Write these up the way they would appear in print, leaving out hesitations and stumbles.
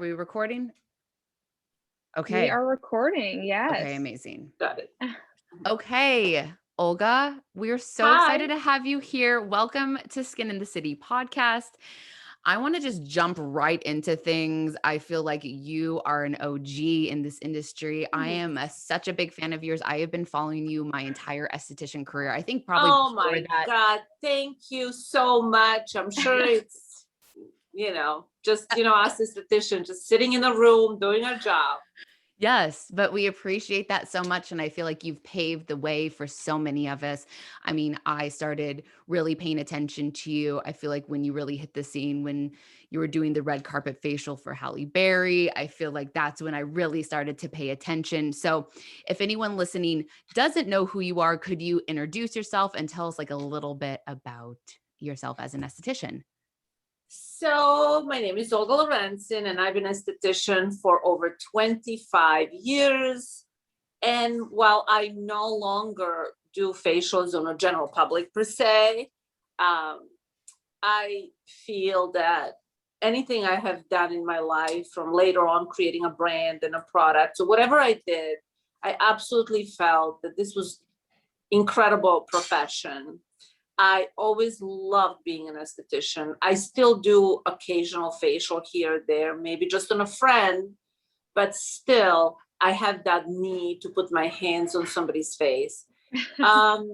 Are we recording? We Okay. are recording, yes. Okay, amazing. Got it. Okay, Olga, we're so Hi. excited to have you here. Welcome to Skin in the City podcast. I want to just jump right into things. I feel like you are an OG in this industry. I am such a big fan of yours. I have been following you my entire esthetician career. I think probably Oh before my that. God. Thank you so much. I'm sure it's, just, us estheticians just sitting in the room doing our job. Yes, but we appreciate that so much. And I feel like you've paved the way for so many of us. I mean, I started really paying attention to you. I feel like when you really hit the scene, when you were doing the red carpet facial for Halle Berry, I feel like that's when I really started to pay attention. So if anyone listening doesn't know who you are, could you introduce yourself and tell us like a little bit about yourself as an esthetician? So my name is Olga Lorenzen, and I've been an esthetician for over 25 years. And while I no longer do facials on a general public per se, I feel that anything I have done in my life, from later on creating a brand and a product, so whatever I did, I absolutely felt that this was incredible profession. I always loved being an esthetician. I still do occasional facial here or there, maybe just on a friend, but still I have that need to put my hands on somebody's face. Of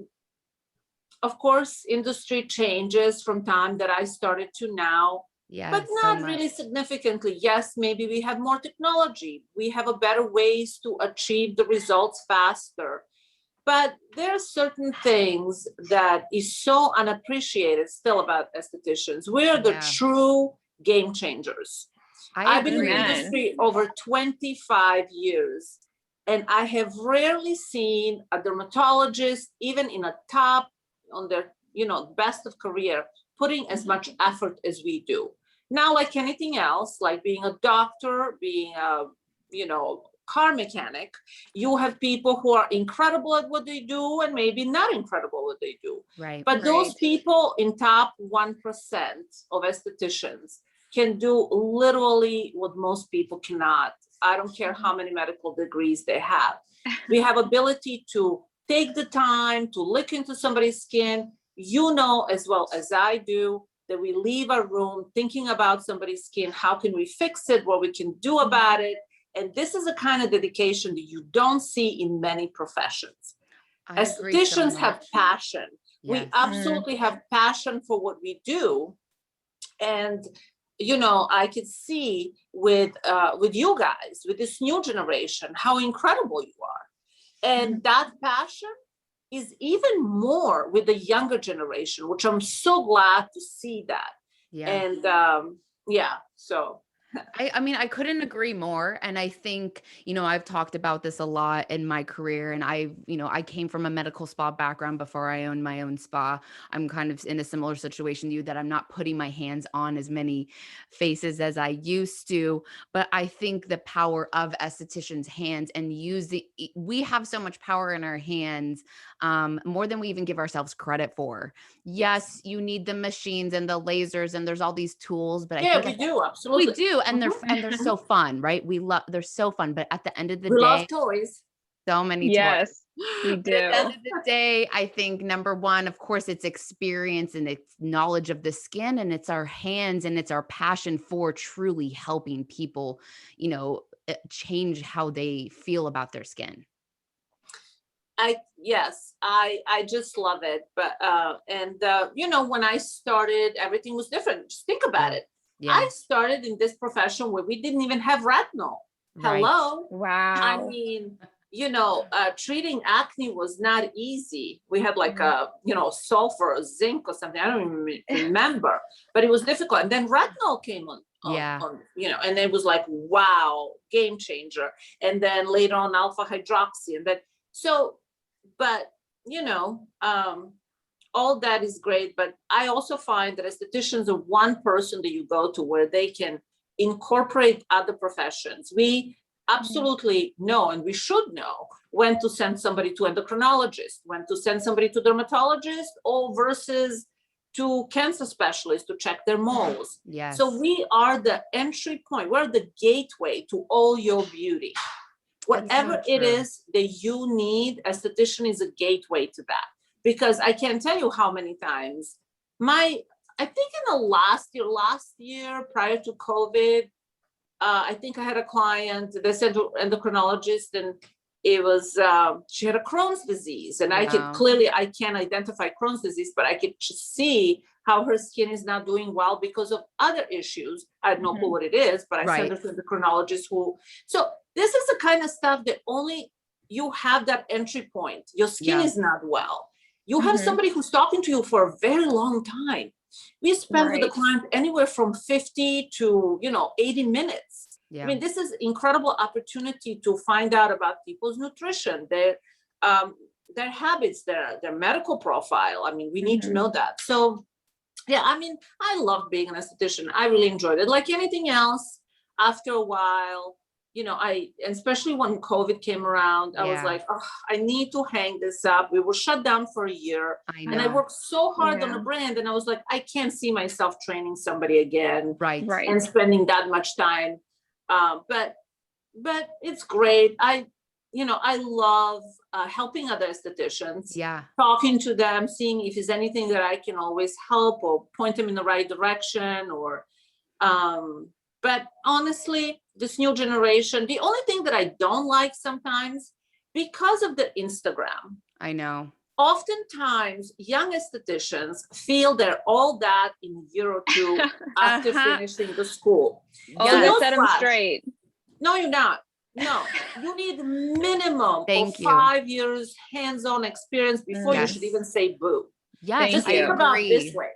course, industry changes from time that I started to now, but not really significantly. Yes, maybe we have more technology. We have a better ways to achieve the results faster. But there are certain things that is so unappreciated still about estheticians. We're the true game changers. I've been in the industry over 25 years, and I have rarely seen a dermatologist, even in a top, on their, best of career, putting as much effort as we do. Now, like anything else, like being a doctor, being a, car mechanic, you have people who are incredible at what they do and maybe not incredible at what they do. Right. But those people in top 1% of estheticians can do literally what most people cannot. I don't care how many medical degrees they have. We have ability to take the time to look into somebody's skin. You know as well as I do that we leave a room thinking about somebody's skin. How can we fix it? What we can do about it? And this is a kind of dedication that you don't see in many professions. Estheticians have passion. Yes. We absolutely have passion for what we do. And, I could see with you guys, with this new generation, how incredible you are. And that passion is even more with the younger generation, which I'm so glad to see that. Yeah. And so. I mean, I couldn't agree more. And I think, I've talked about this a lot in my career, and I came from a medical spa background before I owned my own spa. I'm kind of in a similar situation to you, that I'm not putting my hands on as many faces as I used to, but I think the power of estheticians' hands and we have so much power in our hands, more than we even give ourselves credit for. Yes, you need the machines and the lasers, and there's all these tools, but I think we do, absolutely. We do, and they're so fun, right? They're so fun, but at the end of the day, we love toys. So many toys. Yes, we do. At the end of the day, I think number one, of course, it's experience and it's knowledge of the skin, and it's our hands, and it's our passion for truly helping people, change how they feel about their skin. I just love it. But when I started, everything was different. Just think about it. Yeah. I started in this profession where we didn't even have retinol. Right. Hello. Wow. I mean, treating acne was not easy. We had like sulfur or zinc or something. I don't even remember, but it was difficult. And then retinol came on, and it was like, wow, game changer. And then later on alpha hydroxy. And then, all that is great, but I also find that estheticians are one person that you go to where they can incorporate other professions. We absolutely know, and we should know, when to send somebody to endocrinologist, when to send somebody to dermatologist, or versus to cancer specialists to check their moles. Yes. So we are the entry point. We're the gateway to all your beauty. Whatever it true. is that you need, esthetician is a gateway to that. Because I can't tell you how many times I think in the last year prior to COVID, I think I had a client, they said endocrinologist, and it was she had a Crohn's disease, and I can't identify Crohn's disease, but I could just see how her skin is not doing well because of other issues. I had no clue what it is, but I sent her to the endocrinologist so this is the kind of stuff that only you have that entry point. Your skin is not well. You have somebody who's talking to you for a very long time. We spend with the client anywhere from 50 to 80 minutes. I mean, this is incredible opportunity to find out about people's nutrition, their habits, their medical profile. I mean, we need to know that. So yeah, I mean, I love being an esthetician. I really enjoyed it. Like anything else, after a while, and especially when COVID came around, I was like, oh, I need to hang this up. We were shut down for a year. And I worked so hard on the brand. And I was like, I can't see myself training somebody again. Right. And spending that much time. But it's great. I love helping other estheticians. Talking to them, seeing if there's anything that I can always help or point them in the right direction but honestly, this new generation, the only thing that I don't like sometimes, because of the Instagram. I know. Oftentimes, young estheticians feel they're all that in a year or two after finishing the school. Oh, set them straight. No, you're not. No, you need minimum of 5 years hands-on experience before you should even say boo. Yeah, just think about it this way: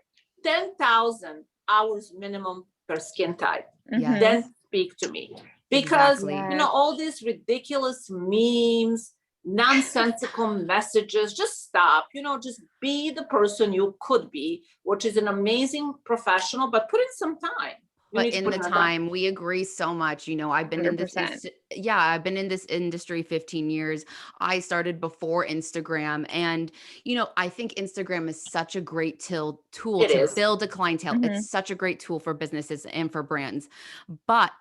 10,000 hours minimum per skin type. Then speak to me, because all these ridiculous memes, nonsensical messages, just stop. Just be the person you could be, which is an amazing professional, but put in some time. But in the time, we agree so much. I've been 100%. I've been in this industry 15 years. I started before Instagram. And, I think Instagram is such a great tool to build a clientele. It's such a great tool for businesses and for brands. But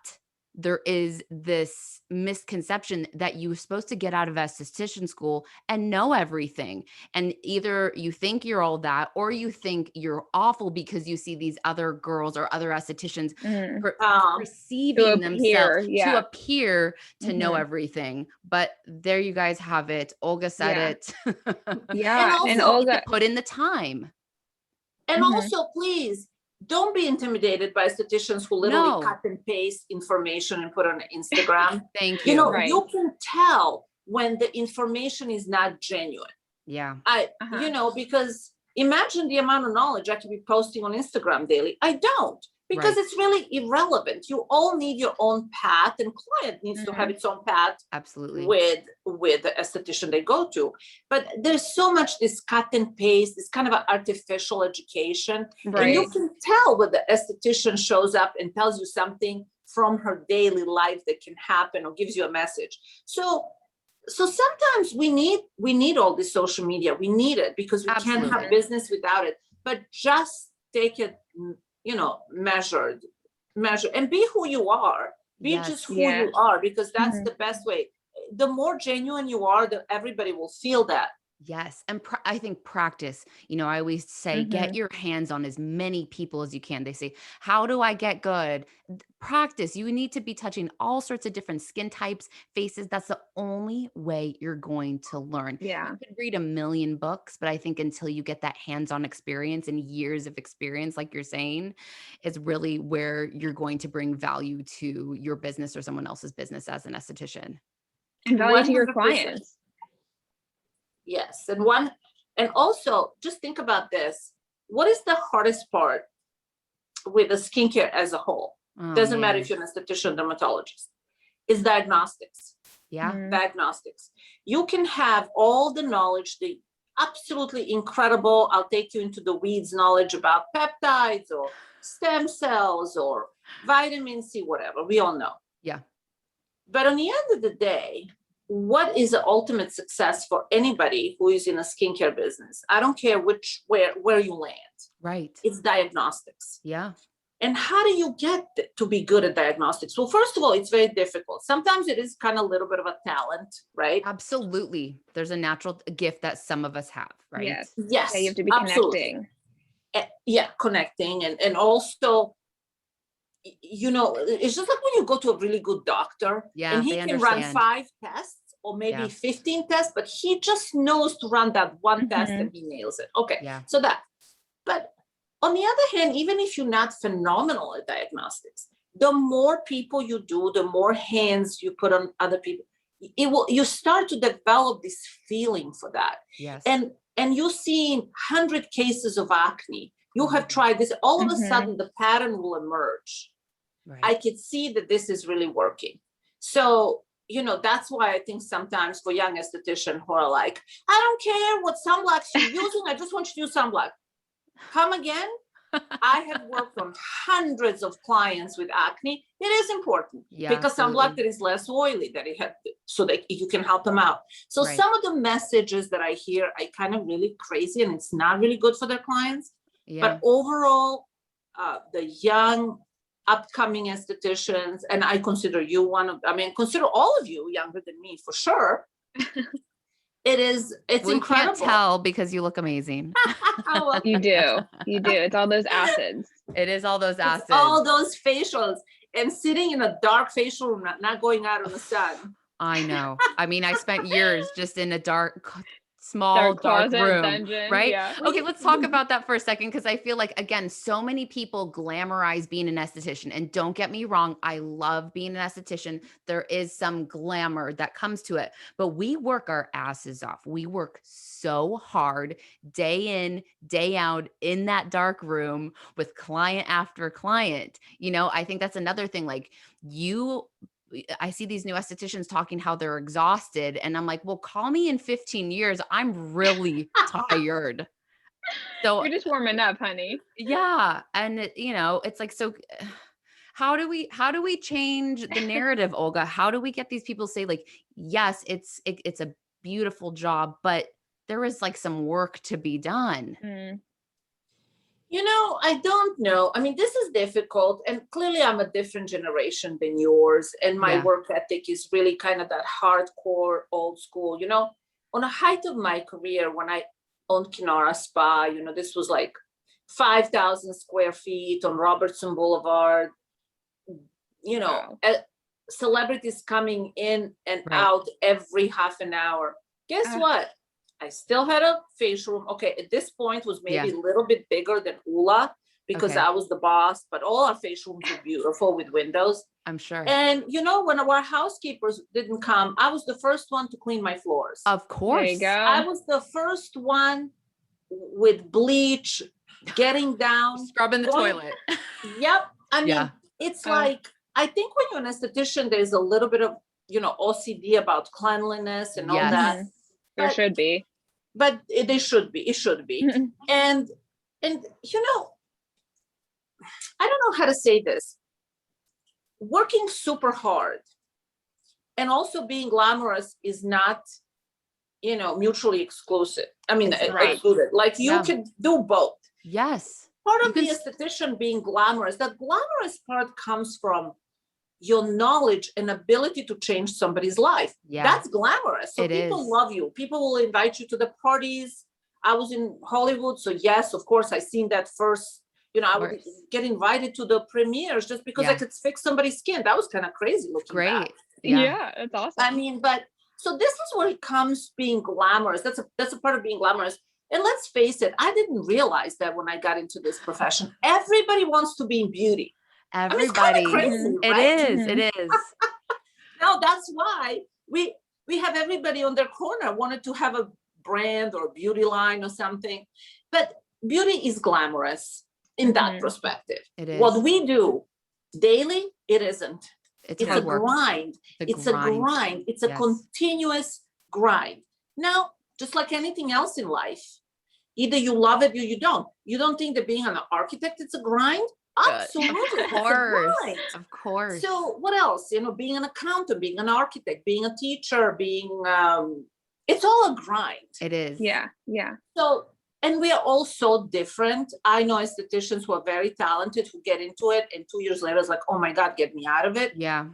there is this misconception that you're supposed to get out of esthetician school and know everything. And either you think you're all that, or you think you're awful because you see these other girls or other estheticians perceiving themselves to appear to know everything. But there you guys have it. Olga said it. And Olga put in the time. And also, please, don't be intimidated by estheticians who literally cut and paste information and put on Instagram. Thank you. You can tell when the information is not genuine. Yeah. Because imagine the amount of knowledge I could be posting on Instagram daily. I don't, because it's really irrelevant. You all need your own path, and client needs to have its own path. Absolutely. With the esthetician they go to. But there's so much this cut and paste, this kind of an artificial education. And you can tell when the esthetician shows up and tells you something from her daily life that can happen or gives you a message. So sometimes we need all this social media. We need it because we can't have business without it. But just take it, measure and be who you are. Be just who you are, because that's the best way. The more genuine you are, everybody will feel that. Yes. And I think practice, I always say, get your hands on as many people as you can. They say, how do I get good? Practice. You need to be touching all sorts of different skin types, faces. That's the only way you're going to learn. Yeah. You could read 1 million books, but I think until you get that hands-on experience and years of experience, like you're saying, is really where you're going to bring value to your business or someone else's business as an esthetician. And value to your clients. Yes. And also just think about this. What is the hardest part with the skincare as a whole? Doesn't matter if you're an esthetician, dermatologist, is diagnostics. Diagnostics. You can have all the knowledge, the absolutely incredible, I'll take you into the weeds knowledge about peptides or stem cells or vitamin C, whatever. We all know. Yeah. But on the end of the day, what is the ultimate success for anybody who is in a skincare business? I don't care where you land. Right. It's diagnostics. Yeah. And how do you get to be good at diagnostics? Well, first of all, it's very difficult. Sometimes it is kind of a little bit of a talent, right? Absolutely. There's a natural gift that some of us have, right? Yes. Yes, Yeah, you have to be absolutely. connecting. Yeah, connecting. And also, you know, it's just like when you go to a really good doctor and he they can run understand. 5 tests or maybe Yeah. 15 tests, but he just knows to run that one test Mhm. and he nails it. Okay, Yeah. so that, but on the other hand, even if you're not phenomenal at diagnostics, the more people you do, the more hands you put on other people, you start to develop this feeling for that. Yes. And you see 100 cases of acne. You Oh my have tried this, all of a Mhm. sudden the pattern will emerge. Right. I could see that this is really working. So, you know, that's why I think sometimes for young estheticians who are like, I don't care what sunblocks you're using, I just want you to use sunblock. Come again? I have worked on hundreds of clients with acne. It is important. Yeah, Pick a sunblock absolutely. that is less oily, that it had, so that you can help them out. So Right. some of the messages that I hear, I kind of really crazy, and it's not really good for their clients. Yeah. But overall, the young upcoming estheticians, and I consider you one of, I mean, consider all of you younger than me for sure. It's We incredible. can't tell because you look amazing. Well, You do. You do. It's all those acids. It is all those acids. it's all those facials and sitting in a dark facial room, not going out in the sun. I know. I mean, I spent years just in a small dark closet, room, dungeon. right? Yeah. Okay, let's talk about that for a second, because I feel like, again, so many people glamorize being an esthetician. And don't get me wrong, I love being an esthetician. There is some glamour that comes to it, but we work our asses off. We work so hard day in, day out in that dark room with client after client. You know, I think that's another thing. Like, I see these new estheticians talking how they're exhausted, and I'm like, well, call me in 15 years. I'm really tired. So You're just warming up, honey. yeah. And it's like, so how do we change the narrative, Olga? How do we get these people to say, like, yes, it's a beautiful job, but there is like some work to be done. Mm. You know, I don't know. I mean, this is difficult. And clearly, I'm a different generation than yours. And my Yeah. work ethic is really kind of that hardcore, old school. You know, on the height of my career, when I owned Kinara Spa, you know, this was like 5,000 square feet on Robertson Boulevard. You know, Wow. celebrities coming in and Right. out every half an hour. Guess what? I still had a facial room. Okay, at this point was maybe Yeah. a little bit bigger than Ula because Okay. I was the boss, but all our facial rooms were beautiful with windows. I'm sure. And you know, when our housekeepers didn't come, I was the first one to clean my floors. Of There course. you go. I was the first one with bleach, getting down, Scrubbing the going- toilet. Yep. I mean, Yeah. it's Uh. like, I think when you're an esthetician, there's a little bit of, you know, OCD about cleanliness and all Yes. that. Mhm. There But- should be. But it should be. And you know, I don't know how to say this. Working super hard and also being glamorous is not, you know, mutually exclusive. I mean, It's right. excluded. Like you Yeah. can do both. Yes. Part You of the can esthetician being glamorous, that glamorous part comes from your knowledge and ability to change somebody's life. Yeah. That's glamorous. So It people is. love you. People will invite you to the parties. I was in Hollywood, so yes, of course, I seen that first. You know, I would course. get invited to the premieres just because I Yeah. could fix somebody's skin. That was kind of crazy looking Great. back. Yeah. That's awesome. I mean, but so this is where it comes being glamorous. That's a part of being glamorous. And let's face it, I didn't realize that when I got into this profession. Everybody wants to be in beauty. Everybody. It's kind of crazy, It right? is. It is. No, that's why we have everybody on their corner wanted to have a brand or beauty line or something. But beauty is glamorous in that Mhm. perspective. It is. What we do daily, it isn't. It's It's a hard work. grind. It's a grind. It's a Yes. continuous grind. Now, just like anything else in life, either you love it or you don't. You don't think that being an architect, it's a grind? Absolutely. Of That's a course. grind. Of course. So what else? Being an accountant, being an architect, being a teacher, it's all a grind. It is. Yeah. Yeah. So, and we are all so different. I know estheticians who are very talented who get into it, and 2 years later, it's like, oh my God, get me out of it. Yeah.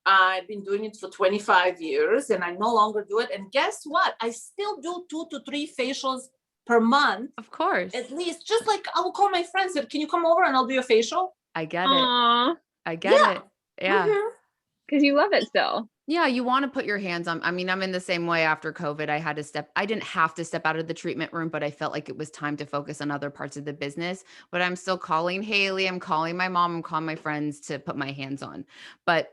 I've been doing it for 25 years and I no longer do it. And guess what? I still do 2 to 3 facials per month. Of course. At least, just like I will call my friends and can you come over and I'll do your facial? I get it. Aww. I get it. Yeah. Mhm. Because you love it still. Yeah, you want to put your hands on. I mean, I'm in the same way after COVID. I didn't have to step out of the treatment room, but I felt like it was time to focus on other parts of the business. But I'm still calling Haley, I'm calling my mom, I'm calling my friends to put my hands on. But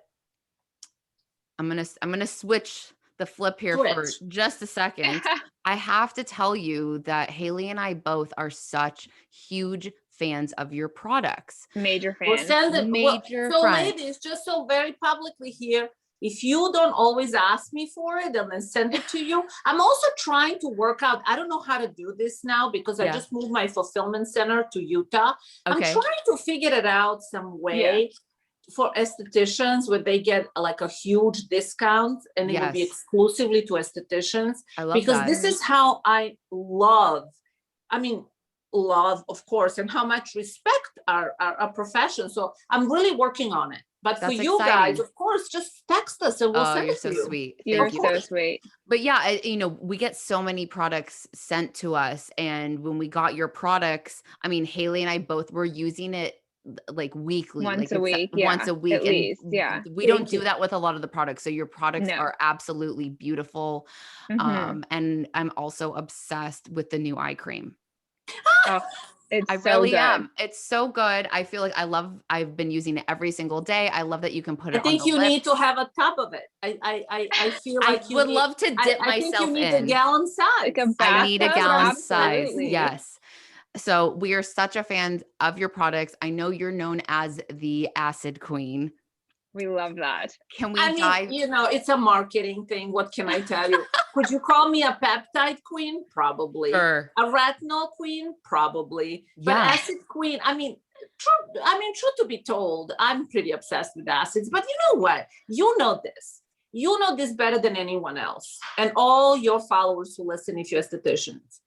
I'm gonna switch the flip here for Switch. just a second. I have to tell you that Haley and I both are such huge fans of your products. Major We'll fan. send it. Major So friend. ladies, just so very publicly here, if you don't always ask me for it and then send it to you, I'm also trying to work out. I don't know how to do this now because I Yeah. just moved my fulfillment center to Utah. I'm Okay. trying to figure it out some way for estheticians where they get like a huge discount and it will be Yes. exclusively to estheticians. I love Because that. this is how I love, of course, and how much respect our profession. So I'm really working on it. But That's for you guys, exciting. of course, just text us and we'll Oh, send you're it so to you. sweet. You're Thank you. so sweet. But yeah, we get so many products sent to us. And when we got your products, I mean, Haley and I both were using it like weekly, Once like a week. once Yeah. a week. At least. Yeah. We don't Thank do you. that with a lot of the products. So your products No. are absolutely beautiful. Mhm. And I'm also obsessed with the new eye cream. Oh, it's I so really good. am. It's so good. I feel like I've been using it every single day. I love that you can put I it on think the you need lips. to have a tub of it. I feel I like you would need, love to dip I think you myself need a in. gallon size. Like a I need a bathtub? gallon size. Absolutely. Yes. So we are such a fan of your products. I know you're known as the acid queen. We love that. Can we I dive? mean, it's a marketing thing. What can I tell you? Could you call me a peptide queen? Probably. Sure. A retinol queen? Probably. But Yeah. acid queen, truth to be told, I'm pretty obsessed with acids. But you know what? You know this. You know this better than anyone else. And all your followers who listen, if you're estheticians.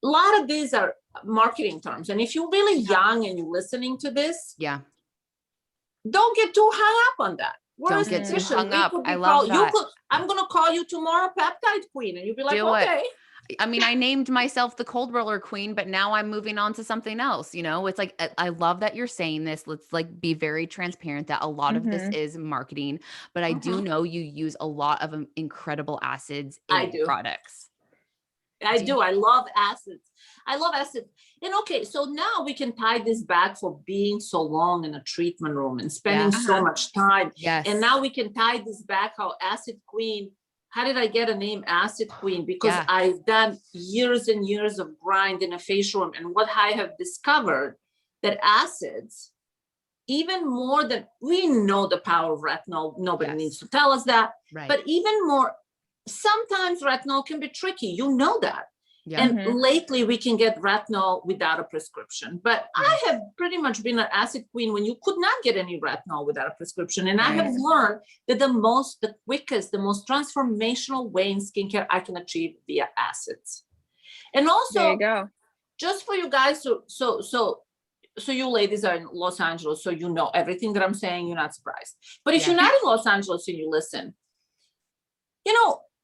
A lot of these are marketing terms. And if you're really young and you're listening to this, Yeah. don't get too hung up on that. We're Don't get too estheticians. hung We up. could be I love that. I'm going to call you tomorrow peptide queen. And you'll be like, Do it. okay. I mean, I named myself the cold roller queen, but now I'm moving on to something else. It's like, I love that you're saying this. Let's like be very transparent that a lot of this is marketing, but I do know you use a lot of incredible acids in I your do. products. I do. I love acids. And okay, so now we can tie this back for being so long in a treatment room and spending so much time. Yes. And now we can tie this back how acid queen, how did I get a name acid queen? Because I've done years and years of grind in a facial room. And what I have discovered that acids, even more than we know the power of retinol, nobody needs to tell us that, but even more, sometimes retinol can be tricky. You know that. Yeah. And lately we can get retinol without a prescription. But I have pretty much been an acid queen when you could not get any retinol without a prescription. And I have learned that the quickest, the most transformational way in skincare I can achieve via acids. And also, there you go. Just for you guys, so you ladies are in Los Angeles, so you know everything that I'm saying, you're not surprised. But if you're not in Los Angeles and you listen,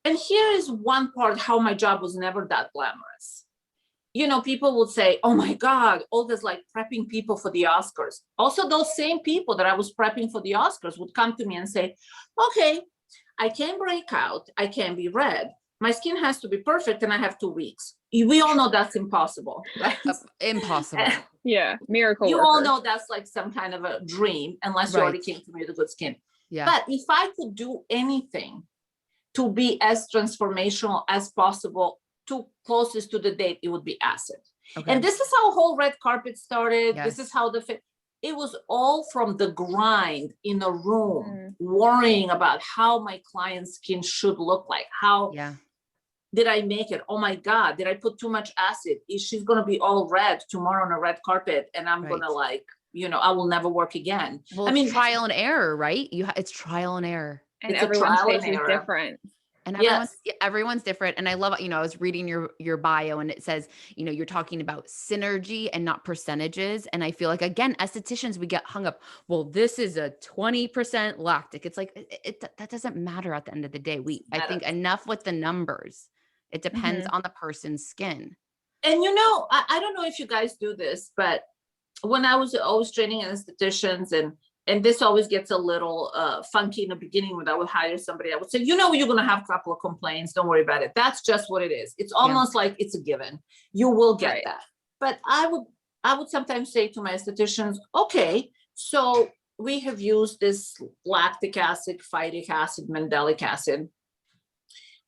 and here is one part how my job was never that glamorous. People would say, oh my God, Olga's like prepping people for the Oscars. Also, those same people that I was prepping for the Oscars would come to me and say, okay, I can break out, I can be red. My skin has to be perfect and I have 2 weeks. We all know that's impossible, right? Impossible. Yeah, miracle You worker. all know that's like some kind of a dream, unless you already came to me with good skin. Yeah. But if I could do anything to be as transformational as possible, to closest to the date, it would be acid. Okay. And this is how whole red carpet started. Yes. This is how it was all from the grind in a room, worrying about how my client's skin should look like. How did I make it? Oh my God, did I put too much acid? She's going to be all red tomorrow on a red carpet and I'm going to like I will never work again. Well, I mean, trial and error, right? It's trial and error. And It's a everyone's trial and face is error. different. And yes, everyone's different. And I love, I was reading your bio and it says, you're talking about synergy and not percentages. And I feel like, again, estheticians, we get hung up. Well, this is a 20% lactic. It's like, that doesn't matter at the end of the day. I think enough with the numbers. It depends on the person's skin. And I don't know if you guys do this, but when I was always training estheticians, and this always gets a little funky in the beginning when I would hire somebody, I would say, you're going to have a couple of complaints. Don't worry about it. That's just what it is. It's almost like it's a given. You will get Right. that. But I would sometimes say to my estheticians, okay, so we have used this lactic acid, phytic acid, mandelic acid.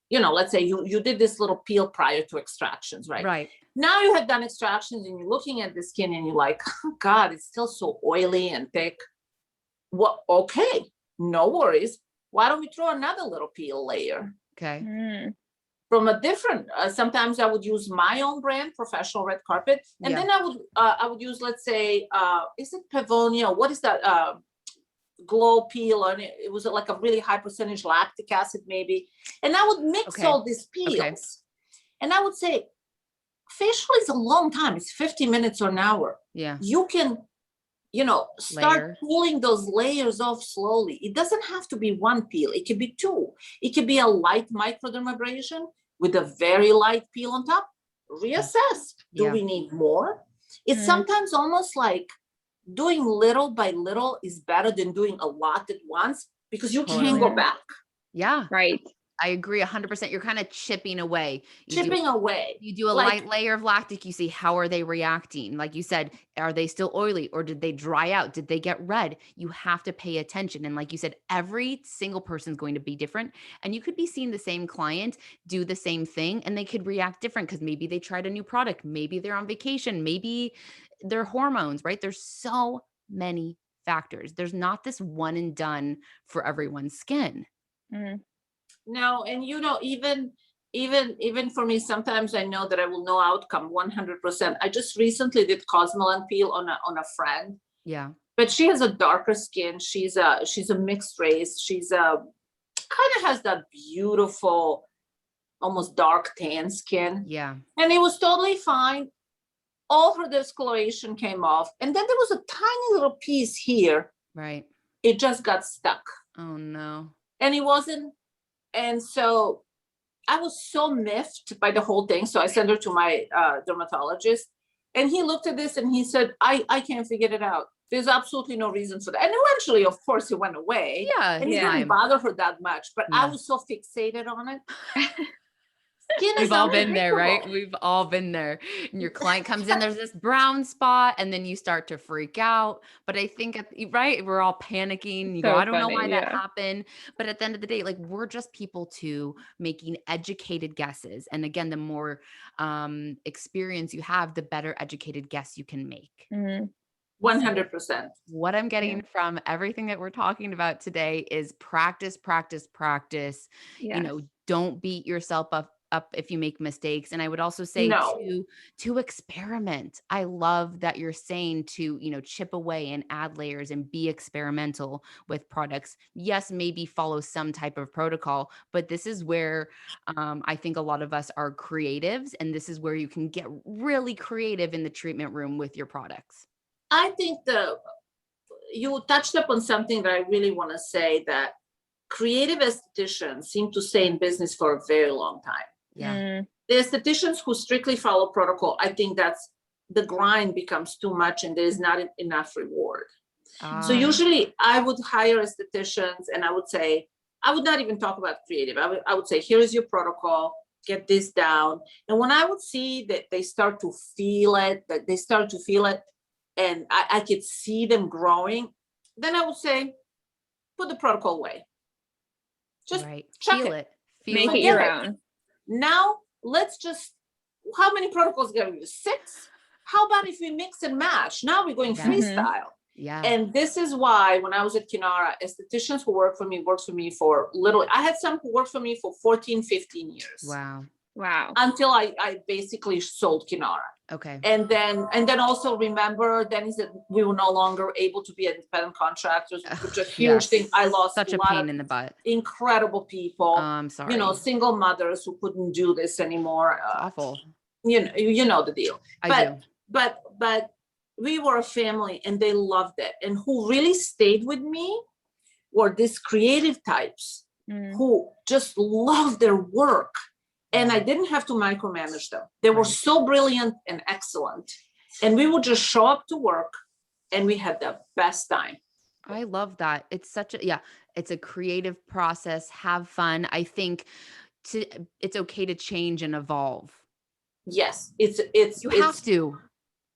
Let's say you did this little peel prior to extractions, right? Right. Now you have done extractions and you're looking at the skin and you're like, oh God, it's still so oily and thick. Well, okay, no worries. Why don't we throw another little peel layer? Okay. From a different, sometimes I would use my own brand, Professional Red Carpet. And then I would use, let's say, is it Pavonia? What is that? Glow peel, and it was like a really high percentage lactic acid maybe. And I would mix all these peels. And I would say, facial is a long time. It's 50 minutes or an hour. Yeah. You can, start pulling those layers off slowly. It doesn't have to be one peel. It could be two. It could be a light microdermabrasion with a very light peel on top. Reassess. Do we need more? It's sometimes almost like doing little by little is better than doing a lot at once, because you can't go back. Yeah. Right. I agree 100%. You're kind of chipping away. You do a light layer of lactic. You see, how are they reacting? Like you said, are they still oily, or did they dry out? Did they get red? You have to pay attention. And like you said, every single person is going to be different. And you could be seeing the same client do the same thing and they could react different because maybe they tried a new product. Maybe they're on vacation. Maybe their hormones, right? There's so many factors. There's not this one and done for everyone's skin. No, and even for me, sometimes I know that I will know outcome 100%. I just recently did Cosmelan peel on a friend. Yeah. But she has a darker skin. She's a mixed race. She's kind of has that beautiful, almost dark tan skin. Yeah. And it was totally fine. All her discoloration came off. And then there was a tiny little piece here. Right. It just got stuck. Oh no. And it wasn't. And so I was so miffed by the whole thing. So I sent her to my dermatologist, and he looked at this and he said, I can't figure it out. There's absolutely no reason for that. And eventually, of course, it went away. Yeah. And it didn't bother her that much, but I was so fixated on it. We've all been there, right? We've all been there. And your client comes in, there's this brown spot, and then you start to freak out. But I think, right, we're all panicking. You go, I don't know why that happened. But at the end of the day, like, we're just people too, making educated guesses. And again, the more experience you have, the better educated guess you can make. 100%. What I'm getting from everything that we're talking about today is practice, practice, practice. Don't beat yourself up if you make mistakes. And I would also say to experiment. I love that you're saying to, chip away and add layers and be experimental with products. Yes, maybe follow some type of protocol, but this is where I think a lot of us are creatives, and this is where you can get really creative in the treatment room with your products. I think you touched upon something that I really want to say, that creative estheticians seem to stay in business for a very long time. Yeah. The estheticians who strictly follow protocol, I think that's the grind becomes too much and there's not enough reward. So usually I would hire estheticians and I would say, I would not even talk about creative. I would say, here is your protocol, get this down. And when I would see that they start to feel it, and I could see them growing, then I would say, put the protocol away. Just feel it. Make it your own. Now, how many protocols are we use? 6? How about if we mix and match? Now we're going freestyle. Yeah. And this is why when I was at Kinara, estheticians who worked for me for literally, I had some who worked for me for 14, 15 years. Wow. Wow. until I basically sold Kinara. Okay. And then also remember, then he said we were no longer able to be independent contractors, which is a huge thing. I lost Such a a lot pain of in the butt. incredible people, I'm sorry. single mothers who couldn't do this anymore. It's awful. You know the deal. I do. But we were a family and they loved it. And who really stayed with me were these creative types who just loved their work. And I didn't have to micromanage them. They were so brilliant and excellent. And we would just show up to work and we had the best time. I love that. It's such a, it's a creative process. Have fun. I think it's okay to change and evolve. Yes, You have to.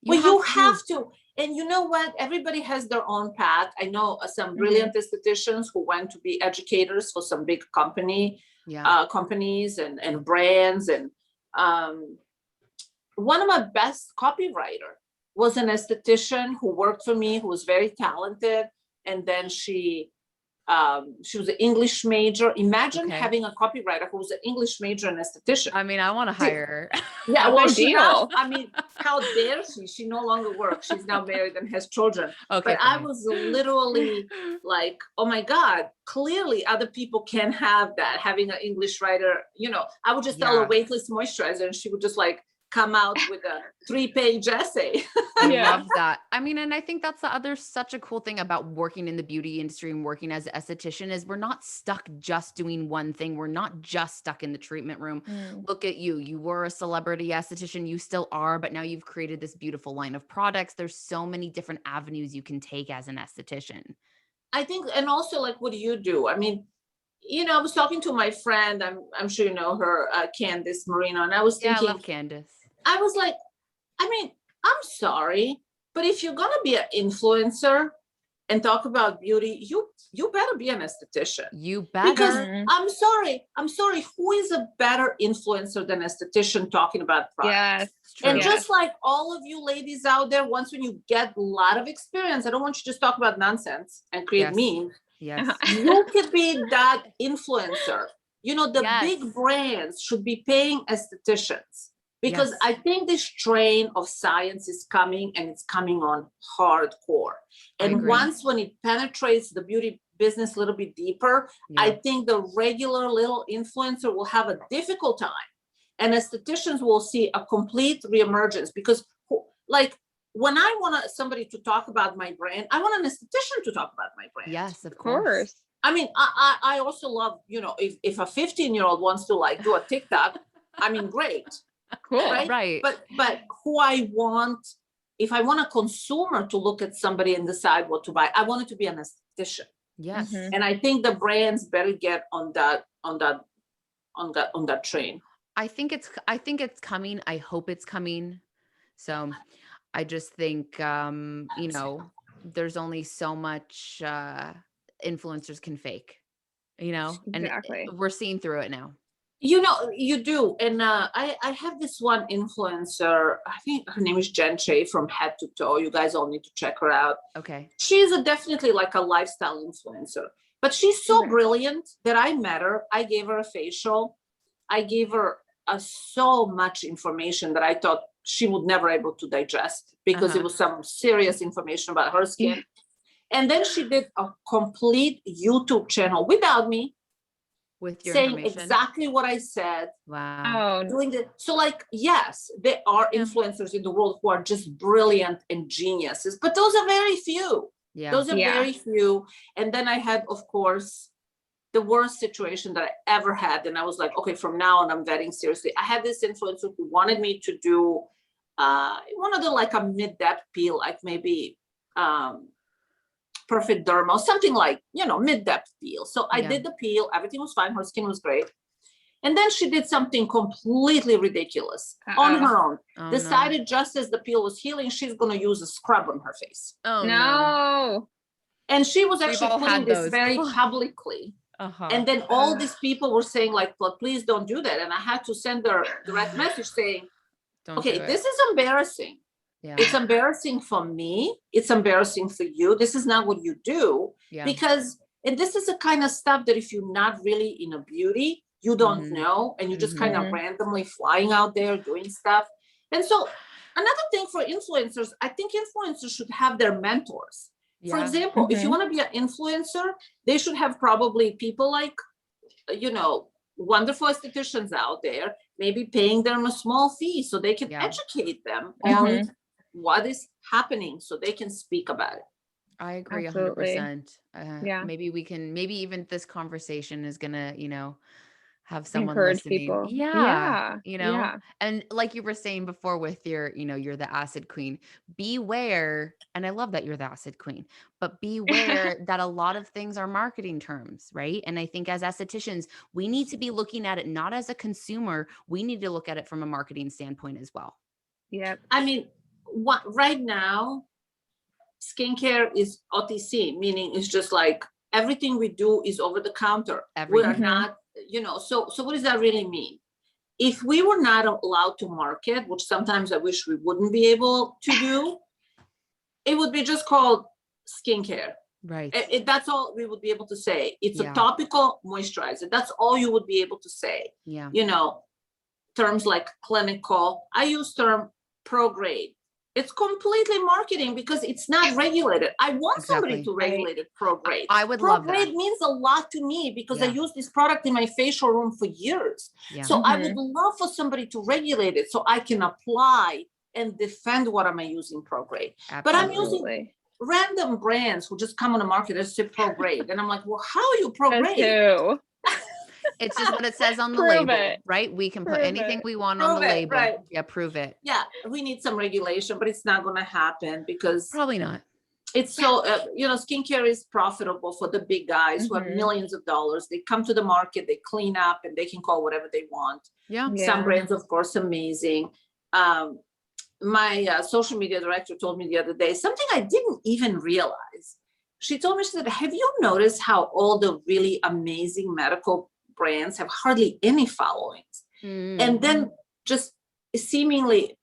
You have to. And you know what? Everybody has their own path. I know some brilliant estheticians who went to be educators for some big companies and brands. And one of my best copywriter was an esthetician who worked for me, who was very talented. And then she was an English major. Imagine having a copywriter who was an English major and esthetician. I mean, I want to hire her. Yeah, well, how dare she? She no longer works. She's now married and has children. Okay, but I was literally like, oh my God, clearly other people can have that. Having an English writer, I would just tell her weightless moisturizer and she would just like come out with a 3-page essay. I love that. I mean, and I think that's the other such a cool thing about working in the beauty industry and working as an esthetician is we're not stuck just doing one thing. We're not just stuck in the treatment room. Look at you. You were a celebrity esthetician. You still are, but now you've created this beautiful line of products. There's so many different avenues you can take as an esthetician. I think, and also like, what do you do? I mean, I was talking to my friend, I'm sure you know her, Candice Marino, and I was thinking, I love Candice. I was like, I mean, I'm sorry, but if you're gonna be an influencer and talk about beauty, you better be an esthetician. You better. Because I'm sorry, who is a better influencer than esthetician talking about products? Yes. And just like all of you ladies out there, once when you get a lot of experience, I don't want you to just talk about nonsense and create memes. Yes. You could be that influencer. The big brands should be paying estheticians. Because I think this train of science is coming and it's coming on hardcore. And once when it penetrates the beauty business a little bit deeper, I think the regular little influencer will have a difficult time. And estheticians will see a complete reemergence because like when I want somebody to talk about my brand, I want an esthetician to talk about my brand. Yes, of course. I mean, I also love, if a 15-year-old wants to like do a TikTok, I mean, great. Cool. Right. But who I want, if I want a consumer to look at somebody and decide what to buy, I want it to be an esthetician. Yes. And I think the brands better get on that train. I think it's coming. I hope it's coming. So I just think there's only so much influencers can fake, and we're seeing through it now. You do. And I have this one influencer, I think her name is Jen Shea from Head to Toe. You guys all need to check her out. Okay. She's definitely like a lifestyle influencer, but she's so brilliant that I met her. I gave her a facial. I gave her so much information that I thought she would never able to digest because it was some serious information about her skin. And then she did a complete YouTube channel without me. With your saying exactly what I said. Wow. So like, yes, there are influencers in the world who are just brilliant and geniuses, but those are very few. Those are very few. And then I had, of course, the worst situation that I ever had. And I was like, okay, from now on, I'm vetting seriously. I had this influencer who wanted me to do one of the like a mid-depth peel, like maybe Perfect Derma, something like, mid-depth peel. So I did the peel, everything was fine, her skin was great. And then she did something completely ridiculous on her own. Decided just as the peel was healing, she's going to use a scrub on her face. Oh no. And she was actually putting this very publicly. And then all these people were saying like, well, please don't do that. And I had to send her a direct message saying, okay, this is embarrassing. Yeah. It's embarrassing for me. It's embarrassing for you. This is not what you do. Because, and this is the kind of stuff that if you're not really in a beauty, you don't Mhm. know, and you're just kind of Mhm. randomly flying out there doing stuff. And so another thing for influencers, I think influencers should have their mentors. For Yeah. example, if you Mhm. want to be an influencer, they should have probably people like, wonderful estheticians out there, maybe paying them a small fee so they can Yeah. educate them Yeah. on Mhm. what is happening so they can speak about it. I agree Absolutely. 100%. Yeah. Maybe even this conversation is gonna, have someone Encourage listening. people. Yeah, Yeah. Yeah. and like you were saying before with you're the acid queen. Beware, and I love that you're the acid queen, but beware that a lot of things are marketing terms, right? And I think as estheticians, we need to be looking at it not as a consumer, we need to look at it from a marketing standpoint as well. Yep. I mean, what right now, skincare is OTC, meaning it's just like everything we do is over the counter. We are Everything. Mhm. not, so what does that really mean? If we were not allowed to market, which sometimes I wish we wouldn't be able to do, it would be just called skincare. Right. That's all we would be able to say. It's a Yeah. topical moisturizer. That's all you would be able to say. Yeah. Terms like clinical. I use term pro grade. It's completely marketing because it's not regulated. I want somebody Exactly. to regulate it pro grade. I would Pro love that. grade means a lot to me because I Yeah. use this product in my facial room for years. Yeah. So I would Mhm. love for somebody to regulate it so I can apply and defend what am I using pro grade. But I'm Absolutely. using Absolutely. random brands who just come on the market and say pro grade. And I'm like, well, how are you pro Us grade? too. It's just what it says on the Prove label, it. right? We can put Prove anything it. we want on the Prove it, label. right. Yeah, prove it. Yeah, we need some regulation, but it's not going to happen because Probably not. it's so, skincare is profitable for the big guys who have Mhm. millions of dollars. They come to the market, they clean up, and they can call whatever they want. Yeah. Some Yeah. brands, of course, amazing. My social media director told me the other day something I didn't even realize. She told me, she said, have you noticed how all the really amazing medical brands have hardly any followings? And then just seemingly,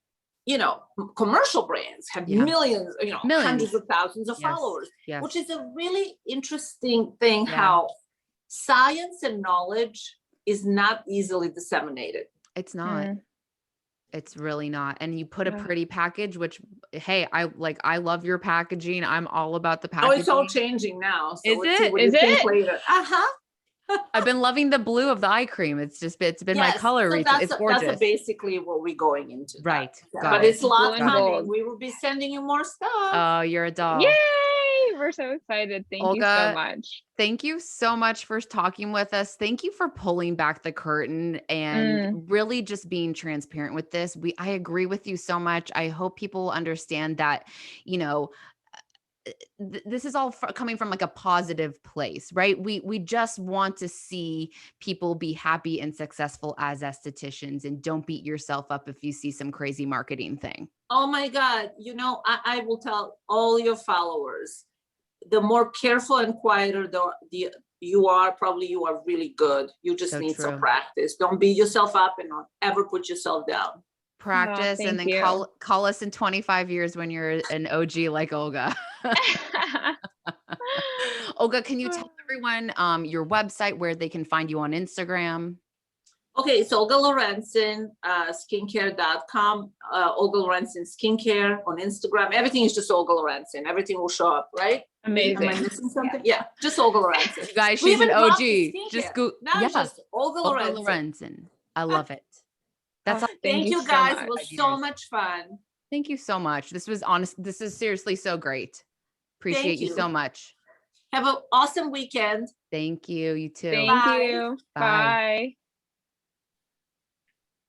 commercial brands have Yeah. millions, Millions. hundreds of thousands of Yes. followers, Yes. which is a really interesting thing Yeah. how science and knowledge is not easily disseminated. It's not. Mm. It's really not. And you put a Yeah. pretty package, which, hey, I love your packaging. I'm all about the Oh, it's all packaging. changing now. So Is let's see it? what Is you think it? later. I've been loving the blue of the eye cream. It's been my Yes. color So recently. that's It's gorgeous. basically what we're going into. Right. Yeah, Got but it. it's a lot Blue and coming. gold. We will be sending you more stuff. Oh, you're a doll. Yay! We're so excited. Thank you so Olga, much. thank you so much for talking with us. Thank you for pulling back the curtain and really just being transparent with this. I agree with you so much. I hope people understand that, this is all coming from like a positive place, right? We just want to see people be happy and successful as estheticians, and don't beat yourself up if you see some crazy marketing thing. Oh my God. I will tell all your followers, the more careful and quieter you are, probably you are really good. You just So need some true. practice. Don't beat yourself up and don't ever put yourself down. Practice, and thank then you. call us in 25 years when you're an OG like Olga. Olga, can you tell everyone your website, where they can find you on Instagram? Okay, it's Olga Lorenzen, skincare.com, Olga Lorenzen Skincare on Instagram. Everything is just Olga Lorenzen. Everything will show up, right? Am I Amazing. missing something? Yeah, just Olga Lorenzen. You guys, We she's an even dropped OG. the Just skincare. go. Now it's Yeah, just Olga Olga Lorenzen. Lorenzen. I love it. That's all. Thank Thank you you so guys. much. It was so much fun. Thank you so much. This was honest. This is seriously so great. Appreciate Thank you you. so much. Have an awesome weekend. Thank you. You too. Thank Bye. you. Bye. Bye.